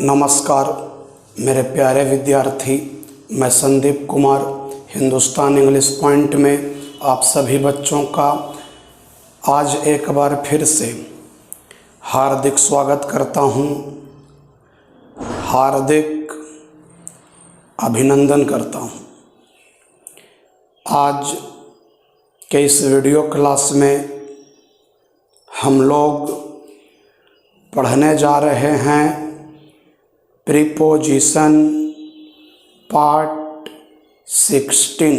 नमस्कार मेरे प्यारे विद्यार्थी, मैं संदीप कुमार हिंदुस्तान इंग्लिश पॉइंट में आप सभी बच्चों का आज एक बार फिर से हार्दिक स्वागत करता हूं, हार्दिक अभिनंदन करता हूं। आज के इस वीडियो क्लास में हम लोग पढ़ने जा रहे हैं preposition part 16।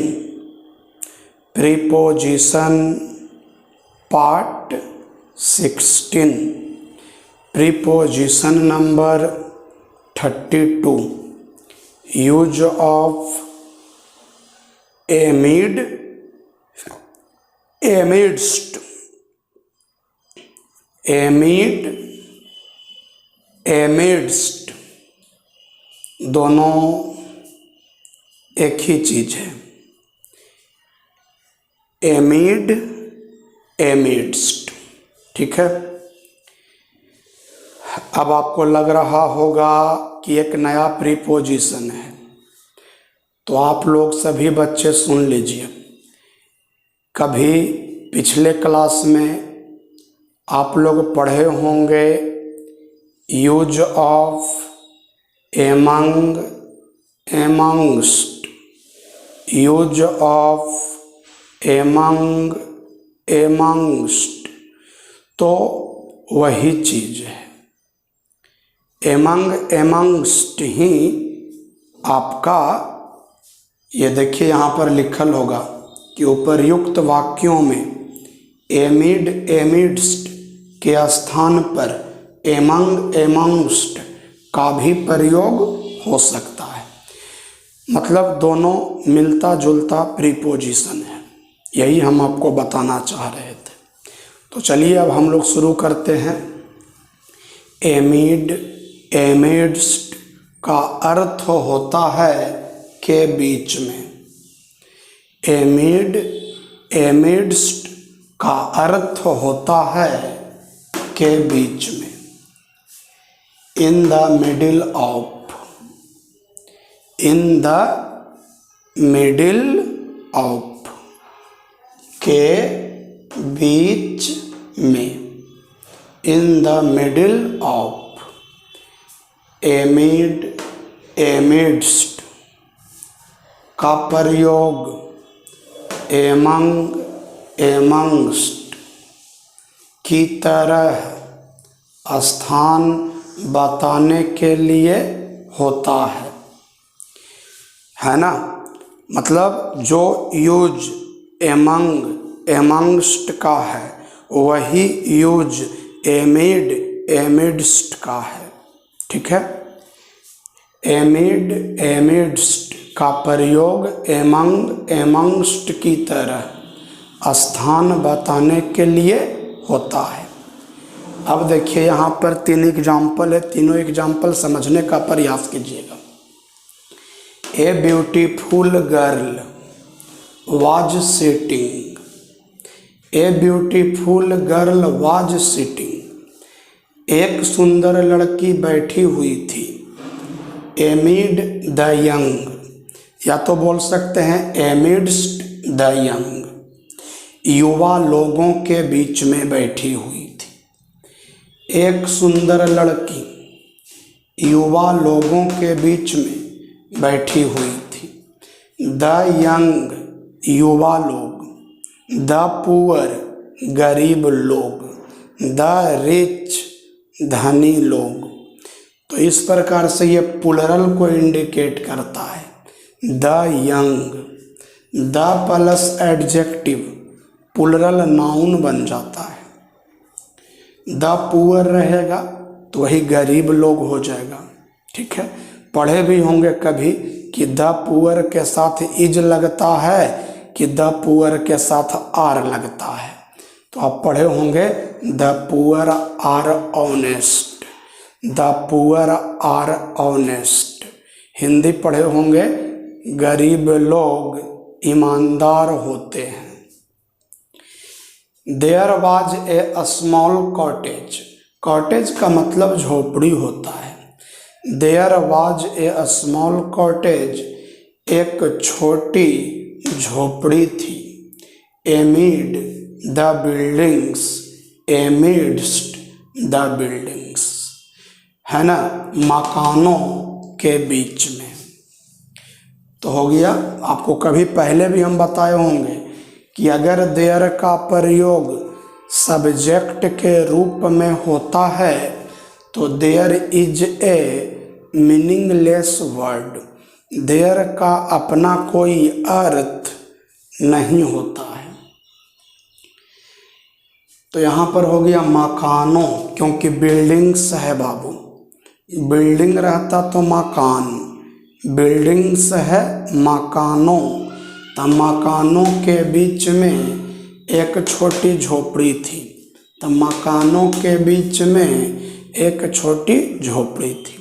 Preposition part 16, preposition number 32, use of एमिड, amidst, एमिड, amidst, दोनों एक ही चीज है। एमिड, एमिडस्ट, ठीक है। अब आपको लग रहा होगा कि एक नया प्रीपोजिशन है, तो आप लोग सभी बच्चे सुन लीजिए। कभी पिछले क्लास में आप लोग पढ़े होंगे use of among, amongst, use of among, amongst, तो वही चीज है। एमंग, एमंगस्ट ही आपका, ये देखिए यहाँ पर लिखल होगा कि उपर्युक्त वाक्यों में एमिड, एमिडस्ट के स्थान पर एमंग, एमंगस्ट का भी प्रयोग हो सकता है। मतलब दोनों मिलता जुलता प्रीपोजिशन है, यही हम आपको बताना चाह रहे थे। तो चलिए अब हम लोग शुरू करते हैं। एमिड, एमिडस्ट का अर्थ होता है के बीच में। एमिड, एमिडस्ट का अर्थ होता है के बीच में। In the middle of, in the middle of, के बीच में। In the middle of, एमिड, amidst का प्रयोग एमंग, एमंगस्ट की तरह स्थान बताने के लिए होता है ना। मतलब जो यूज एमंग, एमंगस्ट का है वही यूज एमिड, एमिडस्ट का है, ठीक है। एमिड, एमिडस्ट का प्रयोग एमंग, एमंगस्ट की तरह स्थान बताने के लिए होता है। अब देखिए यहाँ पर 3 एग्जाम्पल है, तीनों एग्जाम्पल समझने का प्रयास कीजिएगा। A beautiful girl was sitting, a beautiful girl was sitting, एक सुंदर लड़की बैठी हुई थी। एमिड द यंग, या तो बोल सकते हैं एमिडस्ट द यंग, युवा लोगों के बीच में बैठी हुई थी। एक सुंदर लड़की युवा लोगों के बीच में बैठी हुई थी। द यंग, युवा लोग। द पुअर, गरीब लोग। द रिच, धनी लोग। तो इस प्रकार से ये प्लुरल को इंडिकेट करता है। The young, the plus adjective plural noun बन जाता है। द पुअर रहेगा तो वही गरीब लोग हो जाएगा, ठीक है। पढ़े भी होंगे कभी कि द पुअर के साथ इज लगता है कि द पुअर के साथ आर लगता है। तो आप पढ़े होंगे the poor are honest, the poor are honest. Hindi पढ़े होंगे गरीब लोग ईमानदार होते हैं। There was a small cottage, cottage का मतलब झोपड़ी होता है। There was a small cottage, एक छोटी झोपड़ी थी। Amid the buildings, amidst the buildings, है ना, मकानों के बीच में। तो हो गया। आपको कभी पहले भी हम बताए होंगे कि अगर देयर का प्रयोग सब्जेक्ट के रूप में होता है तो there is a meaningless word, there का अपना कोई अर्थ नहीं होता है। तो यहाँ पर हो गया मकानों, क्योंकि बिल्डिंग्स है बाबू, बिल्डिंग रहता तो मकान, बिल्डिंग्स है मकानों, तो मकानों के बीच में एक छोटी झोपड़ी थी, तो मकानों के बीच में एक छोटी झोपड़ी थी।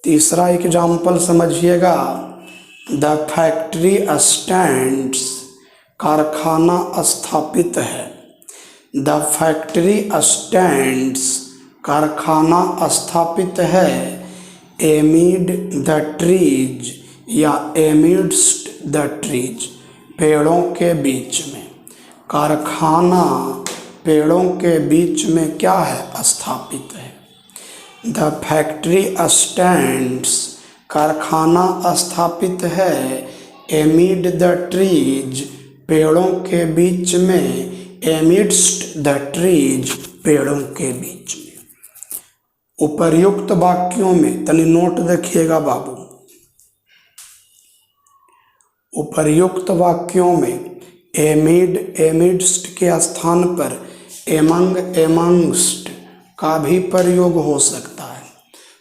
तीसरा एग्जाम्पल समझिएगा, द फैक्ट्री स्टैंड्स, कारखाना स्थापित है। द फैक्ट्री स्टैंड्स, कारखाना स्थापित है। एमिड द ट्रीज या एमिडस्ट द ट्रीज, पेड़ों के बीच में, कारखाना पेड़ों के बीच में क्या है, स्थापित है। द फैक्ट्री स्टैंड्स, कारखाना स्थापित है। एमिड द ट्रीज, पेड़ों के बीच में। एमिडस्ट द ट्रीज, पेड़ों के बीच में। उपर्युक्त वाक्यों में तनी नोट देखिएगा बाबू, उपर्युक्त वाक्यों में एमिड, एमिडस्ट के स्थान पर एमंग, एमंगस्ट का भी प्रयोग हो सकता है।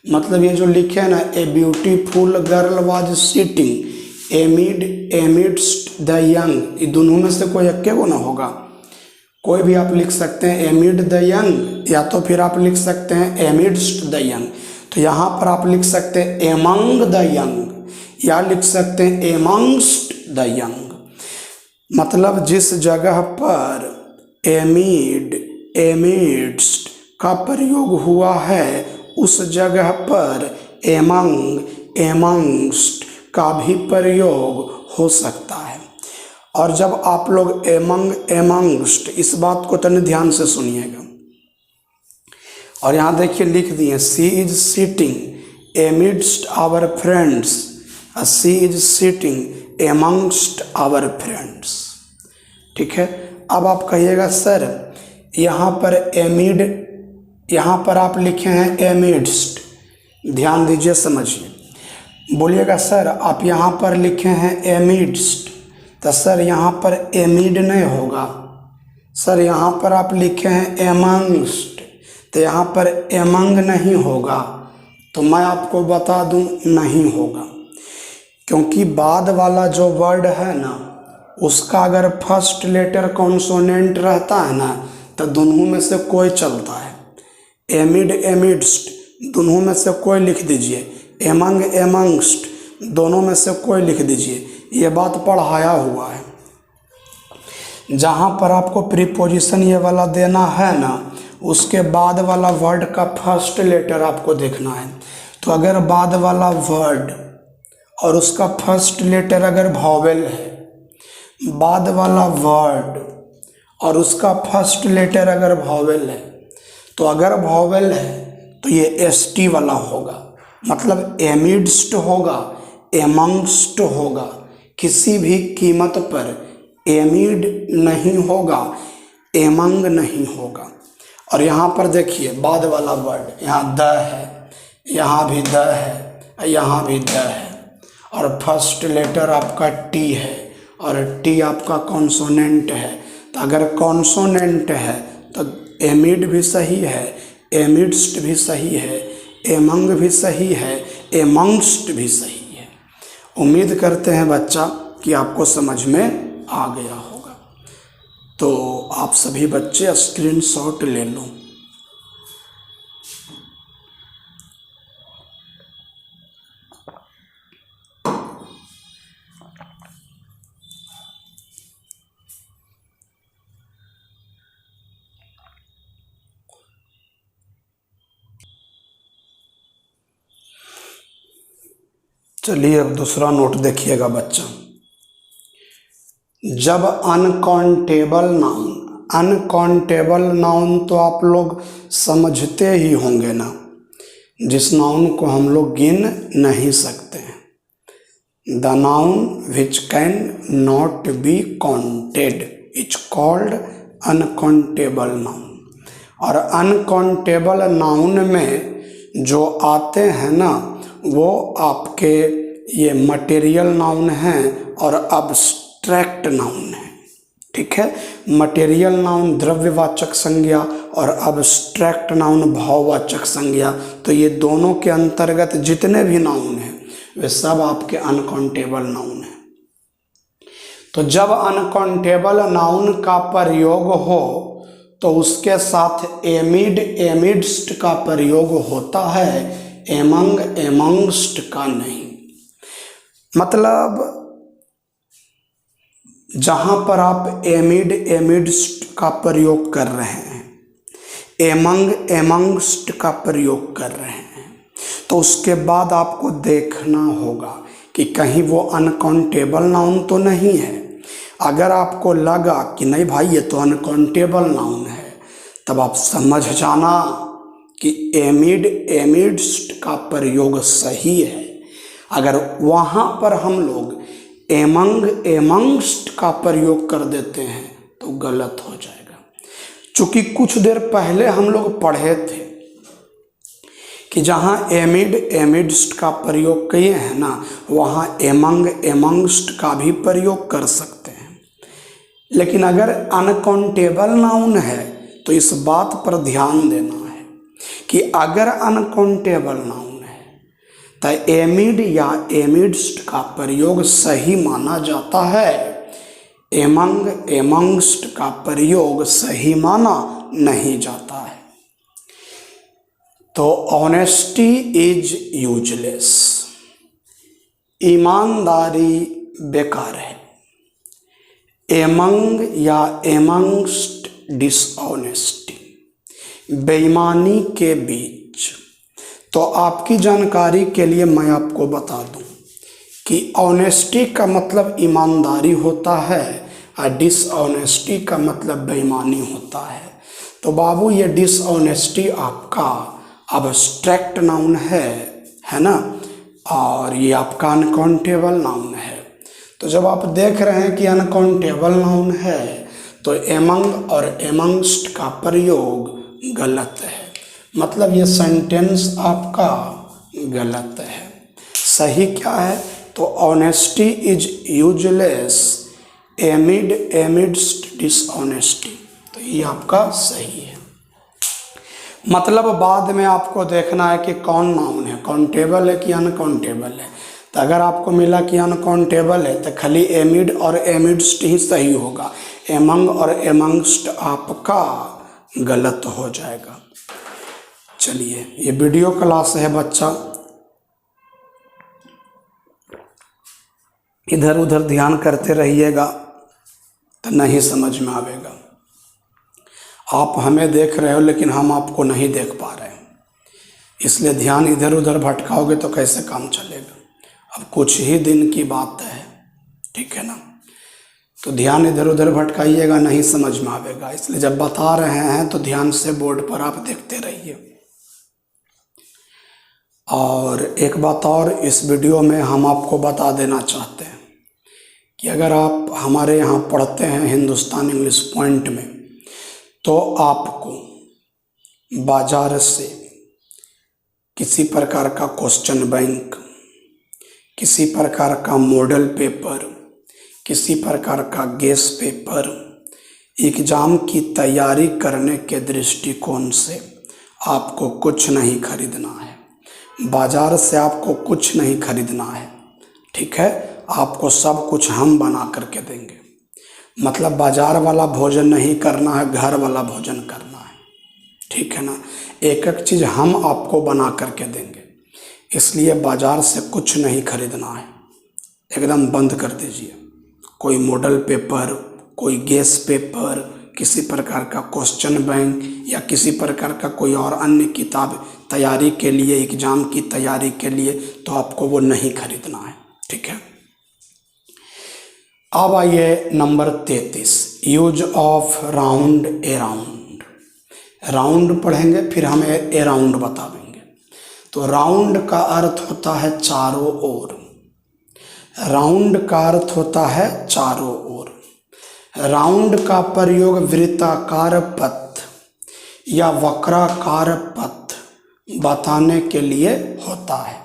मतलब ये जो लिखे है ना, a beautiful girl was sitting एमिड, amidst the young, ये दोनों में से कोई एक को ना होगा। कोई भी आप लिख सकते हैं एमिड द यंग, या तो फिर आप लिख सकते हैं एमिडस्ट द यंग। तो यहाँ पर आप लिख सकते हैं एमंग द यंग, या लिख सकते हैं एमंगस्ट द यंग। मतलब जिस जगह पर एमिड, एमिडस्ट का प्रयोग हुआ है उस जगह पर एमंग, एमंगस्ट का भी प्रयोग हो सकता है। और जब आप लोग एमंग, एमंगस्ट, इस बात को तने ध्यान से सुनिएगा। और यहाँ देखिए लिख दिए, she is sitting amidst our friends, she is sitting amongst our friends. ठीक है। अब आप कहिएगा सर यहाँ पर एमिड, यहाँ पर आप लिखे हैं एमिडस्ट, ध्यान दीजिए समझिए। बोलिएगा सर आप यहाँ पर लिखे हैं एमिडस्ट, तो सर यहाँ पर एमिड नहीं होगा। सर यहाँ पर आप लिखे हैं एमंगस्ट, तो यहाँ पर एमंग नहीं होगा। तो मैं आपको बता दूं नहीं होगा, क्योंकि बाद वाला जो वर्ड है ना उसका अगर फर्स्ट लेटर कॉन्सोनेंट रहता है ना तो दोनों में से कोई चलता है। एमिड, एमिडस्ट दोनों में से कोई लिख दीजिए, एमंग, एमंगस्ट दोनों में से कोई लिख दीजिए। ये बात पढ़ाया हुआ है। जहाँ पर आपको प्रीपोजिशन ये वाला देना है ना उसके बाद वाला वर्ड का फर्स्ट लेटर आपको देखना है। तो अगर बाद वाला वर्ड और उसका फर्स्ट लेटर अगर वॉवेल है, बाद वाला वर्ड और उसका फर्स्ट लेटर अगर वॉवेल है, तो अगर वॉवेल है तो ये एसटी वाला होगा, मतलब एमिडस्ट होगा, एमंगस्ट होगा। किसी भी कीमत पर एमिड नहीं होगा, एमंग नहीं होगा। और यहाँ पर देखिए बाद वाला वर्ड, यहाँ द है, यहाँ भी द है, यहाँ भी द है, और फर्स्ट लेटर आपका टी है और टी आपका कॉन्सोनेंट है। तो अगर कॉन्सोनेंट है तो एमिड भी सही है, एमिडस्ट भी सही है, एमंग भी सही है, एमंगस्ट भी सही है। उम्मीद करते हैं बच्चा कि आपको समझ में आ गया होगा। तो आप सभी बच्चे स्क्रीनशॉट ले लो। चलिए अब दूसरा नोट देखिएगा बच्चा। जब अनकाउंटेबल नाउन तो आप लोग समझते ही होंगे ना, जिस नाउन को हम लोग गिन नहीं सकते हैं। The noun which can not be counted is called uncountable noun. और अनकाउंटेबल नाउन में जो आते हैं ना, वो आपके ये मटेरियल नाउन हैं और अब्स्ट्रैक्ट नाउन है। ठीक है, मटेरियल नाउन द्रव्यवाचक संज्ञा और अब्स्ट्रैक्ट नाउन भाववाचक संज्ञा। तो ये दोनों के अंतर्गत जितने भी नाउन हैं वे सब आपके अनकाउंटेबल नाउन हैं। तो जब अनकाउंटेबल नाउन का प्रयोग हो तो उसके साथ एमिड्स्ट का प्रयोग होता है, एमंग एमंगस्ट का नहीं। मतलब जहां पर आप एमिड्स्ट का प्रयोग कर रहे हैं, एमंग एमंगस्ट का प्रयोग कर रहे हैं, तो उसके बाद आपको देखना होगा कि कहीं वो अनकाउंटेबल नाउन तो नहीं है। अगर आपको लगा कि नहीं भाई ये तो अनकाउंटेबल नाउन है, तब आप समझ जाना कि एमिड्स्ट का प्रयोग सही है। अगर वहाँ पर हम लोग एमंग एमंगस्ट का प्रयोग कर देते हैं तो गलत हो जाएगा। चूँकि कुछ देर पहले हम लोग पढ़े थे कि जहाँ एमिड्स्ट का प्रयोग किए हैं ना, वहाँ एमंग एमंगस्ट का भी प्रयोग कर सकते हैं। लेकिन अगर अनकाउंटेबल नाउन है तो इस बात पर ध्यान देना है कि अगर अनकाउंटेबल नाउन है तो एमिड या एमिड्स्ट का प्रयोग सही माना जाता है, एमंग एमंगस्ट का प्रयोग सही माना नहीं जाता है। तो ऑनेस्टी इज यूजलेस, ईमानदारी बेकार है। एमंग या एमंगस्ट डिसऑनेस्टी, बेईमानी के बीच। तो आपकी जानकारी के लिए मैं आपको बता दूं कि ऑनेस्टी का मतलब ईमानदारी होता है और डिसऑनेस्टी का मतलब बेईमानी होता है। तो बाबू ये डिसऑनेस्टी आपका अब्स्ट्रैक्ट नाउन है ना, और ये आपका अनकाउंटेबल नाउन है। तो जब आप देख रहे हैं कि अनकाउंटेबल नाउन है तो एमंग और एमंगस्ट का प्रयोग गलत है, मतलब ये सेंटेंस आपका गलत है। सही क्या है? तो honesty is useless amid amidst dishonesty, तो ये आपका सही है। मतलब बाद में आपको देखना है कि कौन नाउन है, काउंटेबल है कि अनकाउंटेबल है। तो अगर आपको मिला कि अनकाउंटेबल है तो खाली एमिड और एमिड्स्ट ही सही होगा, एमंग और एमंगस्ट आपका गलत हो जाएगा। चलिए ये वीडियो क्लास है बच्चा, इधर उधर ध्यान करते रहिएगा तो नहीं समझ में आवेगा। आप हमें देख रहे हो लेकिन हम आपको नहीं देख पा रहे हैं, इसलिए ध्यान इधर उधर भटकाओगे तो कैसे काम चलेगा। अब कुछ ही दिन की बात है, ठीक है ना, तो ध्यान इधर उधर भटकाइएगा, नहीं समझ में आवेगा। इसलिए जब बता रहे हैं तो ध्यान से बोर्ड पर आप देखते रहिए। और एक बात और इस वीडियो में हम आपको बता देना चाहते हैं कि अगर आप हमारे यहाँ पढ़ते हैं हिंदुस्तान इंग्लिश पॉइंट में, तो आपको बाजार से किसी प्रकार का क्वेश्चन बैंक, किसी प्रकार का मॉडल पेपर, किसी प्रकार का गेस पेपर, एग्ज़ाम की तैयारी करने के दृष्टिकोण से आपको कुछ नहीं खरीदना है। बाजार से आपको कुछ नहीं खरीदना है, ठीक है। आपको सब कुछ हम बना करके देंगे। मतलब बाजार वाला भोजन नहीं करना है, घर वाला भोजन करना है, ठीक है ना। एक एक चीज़ हम आपको बना करके देंगे, इसलिए बाजार से कुछ नहीं खरीदना है, एकदम बंद कर दीजिए। कोई मॉडल पेपर, कोई गेस पेपर, किसी प्रकार का क्वेश्चन बैंक या किसी प्रकार का कोई और अन्य किताब तैयारी के लिए, एग्जाम की तैयारी के लिए, तो आपको वो नहीं खरीदना है। ठीक है। अब आइए number 33, use of round around. Round पढ़ेंगे फिर हम अराउंड बता देंगे। तो राउंड का अर्थ होता है चारों ओर। राउंड का अर्थ होता है चारों ओर। राउंड का प्रयोग वृत्ताकार पथ या वक्राकार पथ बताने के लिए होता है।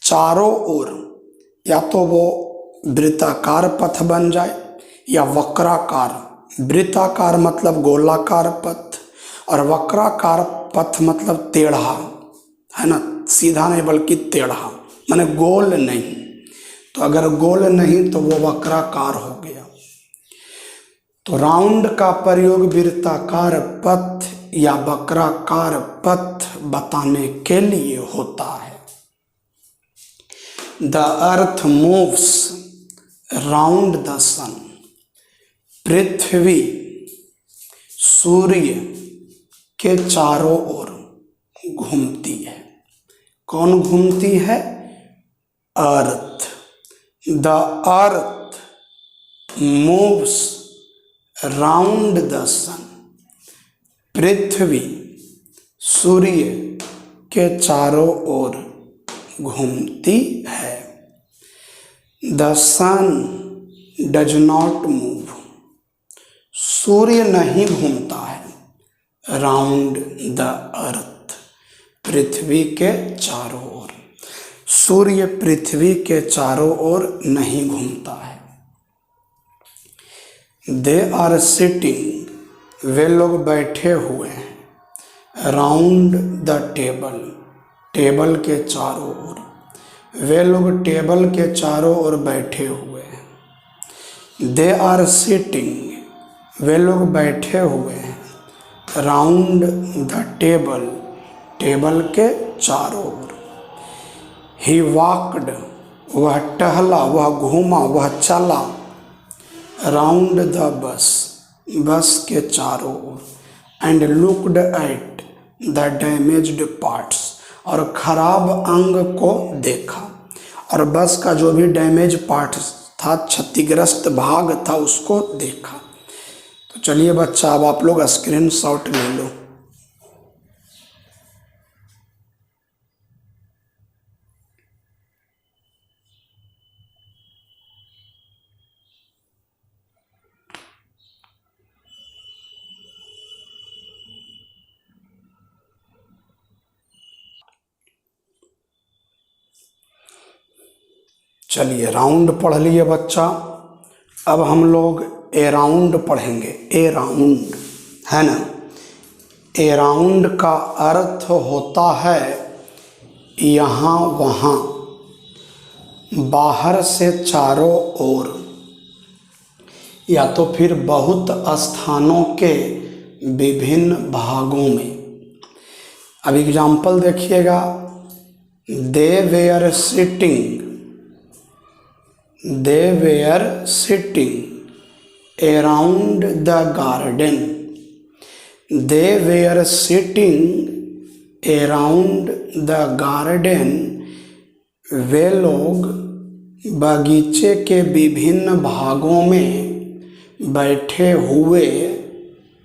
चारों ओर, या तो वो वृत्ताकार पथ बन जाए या वक्राकार। वृत्ताकार मतलब गोलाकार पथ और वक्राकार पथ मतलब टेढ़ा, है ना, सीधा नहीं बल्कि टेढ़ा, माने गोल नहीं। तो अगर गोल नहीं तो वो वक्राकार हो गया। तो राउंड का प्रयोग वृत्ताकार पथ या वक्राकार पथ बताने के लिए होता है। The earth moves round the sun. पृथ्वी सूर्य के चारों ओर घूमती है। कौन घूमती है? Earth. The earth moves round the sun. पृथ्वी सूर्य के चारों ओर घूमती है। The sun does not move. सूर्य नहीं घूमता है राउंड द अर्थ, पृथ्वी के चारों ओर। सूर्य पृथ्वी के चारों ओर नहीं घूमता है। दे आर सिटिंग, वे लोग बैठे हुए हैं। राउंड द टेबल, टेबल के चारों ओर। वे लोग टेबल के चारों ओर बैठे हुए हैं। दे आर सिटिंग, वे लोग बैठे हुए हैं। राउंड द टेबल, टेबल के चारों ओर। ही वॉकड, वह टहला, वह घूमा, वह चला। राउंड द बस, बस के चारों ओर। And looked at the damaged parts, और खराब अंग को देखा। और बस का जो भी डैमेज पार्ट था, क्षतिग्रस्त भाग था, उसको देखा। तो चलिए बच्चा, अब आप लोग स्क्रीनशॉट ले लो। चलिए, राउंड पढ़ लिए बच्चा। अब हम लोग अराउंड पढ़ेंगे। ए राउंड, है ना। ए राउंड का अर्थ होता है यहाँ वहाँ, बाहर से चारों ओर, या तो फिर बहुत स्थानों के विभिन्न भागों में। अब एग्जाम्पल देखिएगा। They were sitting, they were sitting around the garden. They were sitting around the garden. वे लोग बगीचे के विभिन्न भागों में बैठे हुए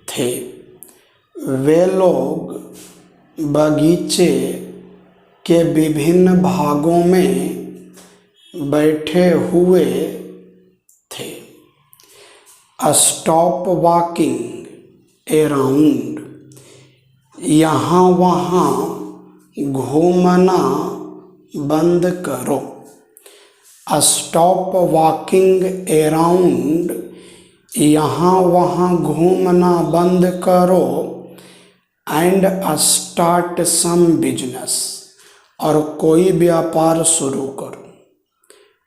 थे। वे लोग बगीचे के विभिन्न भागों में बैठे हुए थे। स्टॉप वॉकिंग अराउंड, यहाँ वहाँ घूमना बंद करो। स्टॉप वॉकिंग अराउंड, यहाँ वहाँ घूमना बंद करो। एंड स्टार्ट सम बिजनेस, और कोई व्यापार शुरू करो।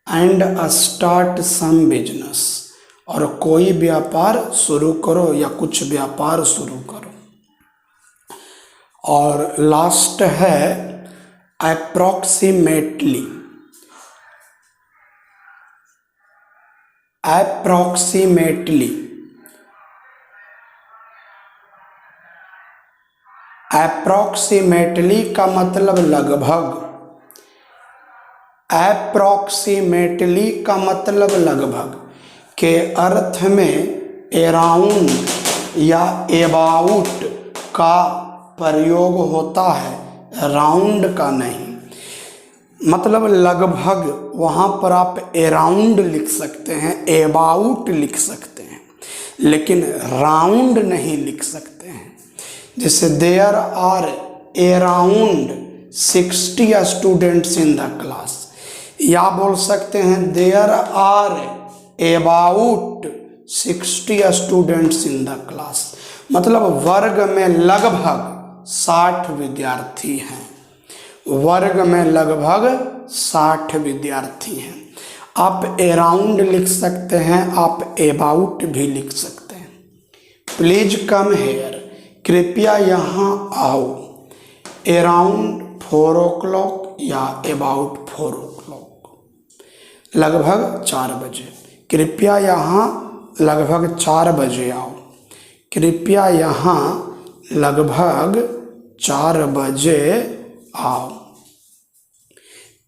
एंड स्टार्ट सम बिजनेस, और कोई व्यापार शुरू करो या कुछ व्यापार शुरू करो। और लास्ट है अप्रॉक्सीमेटली। अप्रॉक्सीमेटली अप्रॉक्सीमेटली का मतलब लगभग, अप्रॉक्सीमेटली का मतलब लगभग के अर्थ में अराउंड या एबाउट का प्रयोग होता है, राउंड का नहीं। मतलब लगभग, वहाँ पर आप अराउंड लिख सकते हैं, एबाउट लिख सकते हैं, लेकिन राउंड नहीं लिख सकते हैं। जैसे there are around 60 students in the class, या बोल सकते हैं there are about 60 students in the class. मतलब वर्ग में लगभग 60 विद्यार्थी हैं, वर्ग में लगभग 60 विद्यार्थी हैं। आप अराउंड लिख सकते हैं, आप अबाउट भी लिख सकते हैं। प्लीज कम हेयर, कृपया यहाँ आओ। अराउंड 4 o'clock या अबाउट 4 o'clock, लगभग 4 बजे। कृपया यहाँ लगभग 4 बजे आओ। कृपया यहाँ लगभग 4 बजे आओ।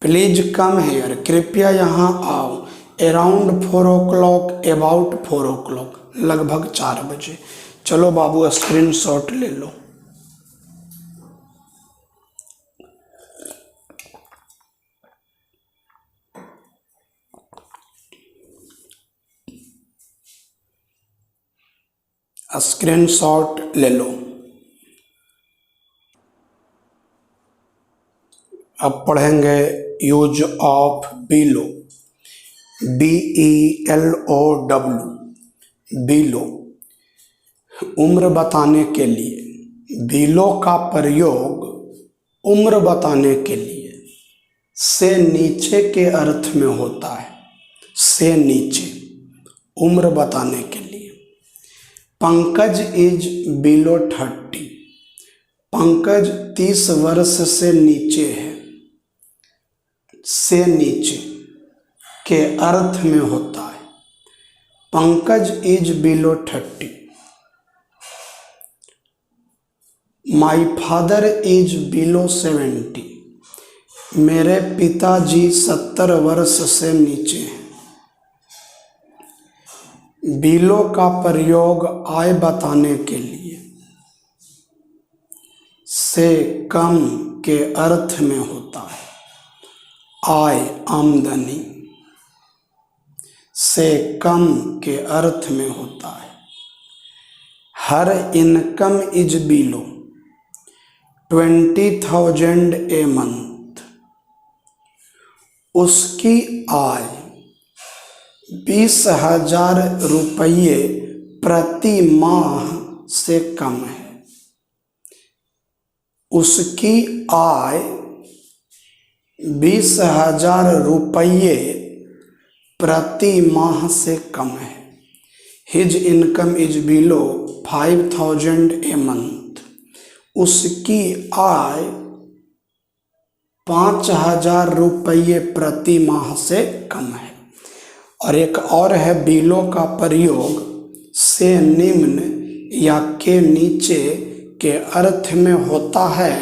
प्लीज कम हेयर, कृपया यहाँ आओ। अराउंड 4 o'clock, अबाउट 4 o'clock, लगभग 4 बजे। चलो बाबू स्क्रीनशॉट ले लो। स्क्रीनशॉट ले लो। अब पढ़ेंगे use of below, BELOW, below, उम्र बताने के लिए। बीलो का प्रयोग उम्र बताने के लिए से नीचे के अर्थ में होता है, से नीचे, उम्र बताने के लिए। पंकज इज बिलो 30, पंकज 30 वर्ष से नीचे है, से नीचे के अर्थ में होता है। Pankaj is below 30। My father is below 70, मेरे पिताजी 70 वर्ष से नीचे हैं। बिलो का प्रयोग आय बताने के लिए से कम के अर्थ में होता है। आय, आमदनी, से कम के अर्थ में होता है। हर income is below 20,000 a month, उसकी आय 20,000 रुपये प्रति माह से कम है। उसकी आय 20,000 रुपये प्रति माह से कम है। His income is below 5,000 A month, उसकी आय 5,000 रुपये प्रति माह से कम है। और एक और है, बिलो का प्रयोग से निम्न या के नीचे के अर्थ में होता है।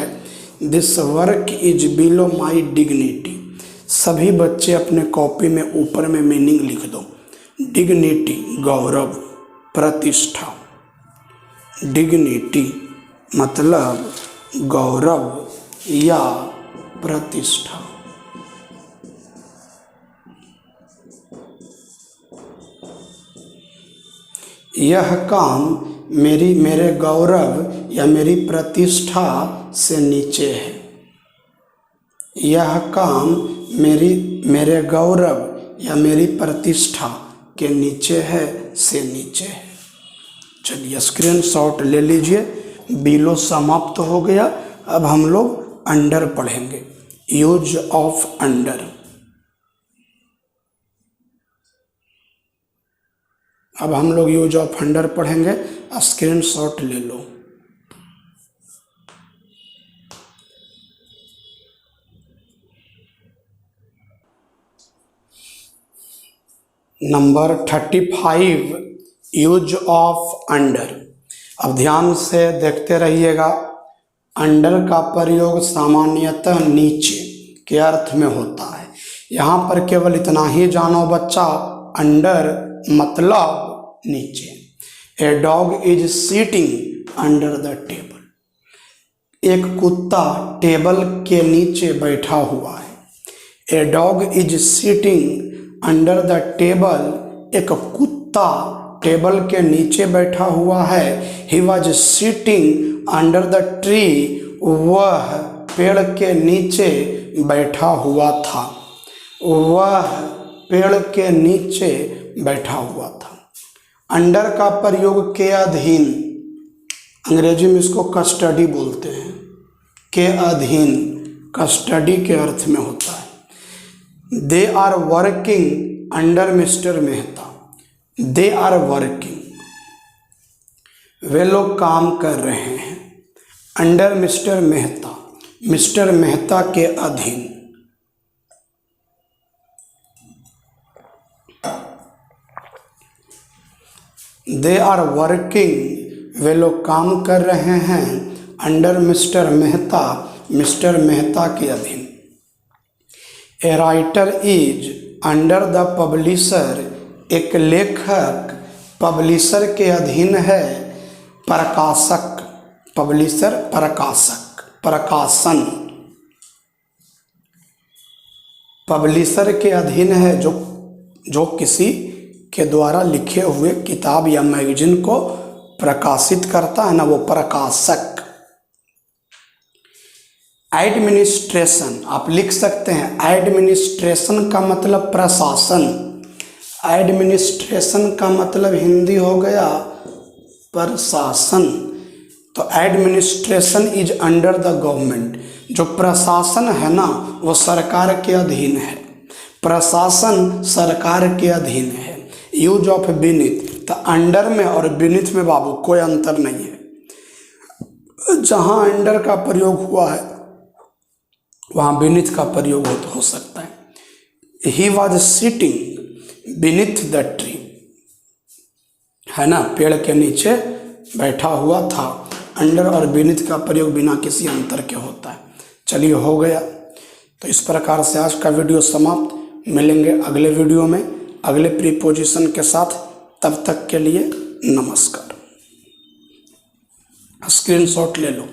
This work is below my dignity. सभी बच्चे अपने कॉपी में ऊपर में मीनिंग लिख दो। डिग्निटी, गौरव, प्रतिष्ठा। डिग्निटी मतलब गौरव या प्रतिष्ठा। यह काम मेरे गौरव या मेरी प्रतिष्ठा से नीचे है। यह काम मेरे गौरव या मेरी प्रतिष्ठा के नीचे है, से नीचे है। चलिए स्क्रीनशॉट ले लीजिए। बिलो समाप्त हो गया। अब हम लोग अंडर पढ़ेंगे, यूज ऑफ अंडर। अब हम लोग यूज ऑफ अंडर पढ़ेंगे। स्क्रीनशॉट ले लो। Number 35, use of under. अब ध्यान से देखते रहिएगा। अंडर का प्रयोग सामान्यतः नीचे के अर्थ में होता है। यहाँ पर केवल इतना ही जानो बच्चा, अंडर मतलब नीचे। A dog is sitting under the table. एक कुत्ता टेबल के नीचे बैठा हुआ है। A dog is sitting under the table. एक कुत्ता टेबल के नीचे बैठा हुआ है। He was sitting under the tree. वह पेड़ के नीचे बैठा हुआ था। वह पेड़ के नीचे बैठा हुआ था। अंडर का प्रयोग के अधीन, अंग्रेजी में इसको कस्टडी बोलते हैं। के अधीन, कस्टडी के अर्थ में होता है। They are working under mister Mehta. They are working, वे लोग काम कर रहे हैं। Under mister Mehta, mister Mehta के अधीन। दे आर वर्किंग, वे लोग काम कर रहे हैं। Under mister Mehta, mister Mehta के अधीन। A writer is under the publisher. एक लेखक पब्लिशर के अधीन है। प्रकाशक, पब्लिशर प्रकाशक, प्रकाशन पब्लिशर के अधीन है जो किसी के द्वारा लिखे हुए किताब या मैगजीन को प्रकाशित करता है ना, वो प्रकाशक। एडमिनिस्ट्रेशन आप लिख सकते हैं। एडमिनिस्ट्रेशन का मतलब प्रशासन। एडमिनिस्ट्रेशन का मतलब हिंदी हो गया प्रशासन। तो administration is under the government. जो प्रशासन है ना वो सरकार के अधीन है। प्रशासन सरकार के अधीन है। यूज ऑफ बीनिथ, तो अंडर में और बीनिथ में बाबू कोई अंतर नहीं है। जहाँ अंडर का प्रयोग हुआ है वहाँ बीनिथ का प्रयोग हो सकता है। He was sitting बीनिथ the tree, है ना, पेड़ के नीचे बैठा हुआ था। अंडर और बीनिथ का प्रयोग बिना किसी अंतर के होता है। चलिए हो गया। तो इस प्रकार से आज का वीडियो समाप्त। मिलेंगे अगले वीडियो में अगले प्रीपोजिशन के साथ। तब तक के लिए नमस्कार। स्क्रीनशॉट ले लो।